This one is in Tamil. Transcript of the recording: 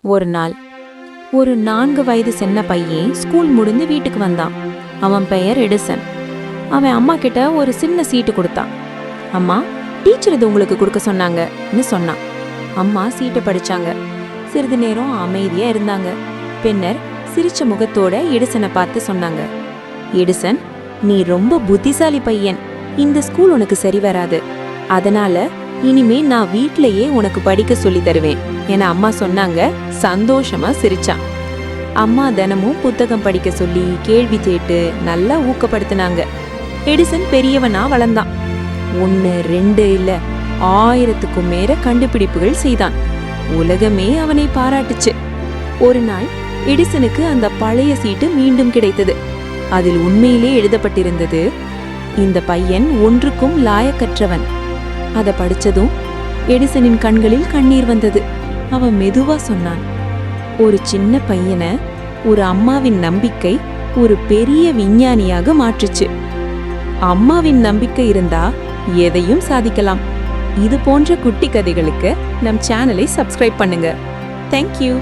ஒரு நாள் ஒரு 4 வயது சின்ன பையன் ஸ்கூல் முடிந்து வீட்டுக்கு வந்தான். அவன் பெயர் எடிசன். அவன் அம்மா கிட்ட ஒரு சின்ன சீட்டு கொடுத்தான். அம்மா, டீச்சர் இது உங்களுக்கு கொடுக்க சொன்னாங்கன்னு சொன்னான். அம்மா சீட்டை படிச்சாங்க. சிறிது நேரம் அமைதியா இருந்தாங்க. பின்னர் சிரிச்ச முகத்தோட எடிசனை பார்த்து சொன்னாங்க, எடிசன், நீ ரொம்ப புத்திசாலி பையன். இந்த ஸ்கூல் உனக்கு சரி வராது. அதனால இனிமே நான் வீட்லயே உனக்கு படிக்க சொல்லி தருவேன் என அம்மா சொன்னாங்க. சந்தோஷமா சிரிச்சான். அம்மா தினமும் புத்தகம் படிக்க சொல்லி கேள்வி கேட்டு நல்லா ஊக்கப்படுத்தினாங்க. எடிசன் பெரியவனா வளர்ந்தான். 1 2 இல்ல 1000க்கும் மேல கண்டுபிடிப்புகள் செய்தான். உலகமே அவனை பாராட்டுச்சு. ஒரு நாள் எடிசனுக்கு அந்த பழைய சீட்டு மீண்டும் கிடைத்தது. அதில் உண்மையிலே எழுதப்பட்டிருந்தது, இந்த பையன் ஒன்றுக்கும் லாயக்கற்றவன். அதை படிச்சதும் எடிசனின் கண்களில் கண்ணீர் வந்தது. அவன் மெதுவா சொன்னான், ஒரு சின்ன பையனை ஒரு அம்மாவின் நம்பிக்கை ஒரு பெரிய விஞ்ஞானியாக மாற்றுச்சு. அம்மாவின் நம்பிக்கை இருந்தா எதையும் சாதிக்கலாம். இது போன்ற குட்டி கதைகளுக்கு நம் சேனலை சப்ஸ்கிரைப் பண்ணுங்க. தேங்க்யூ.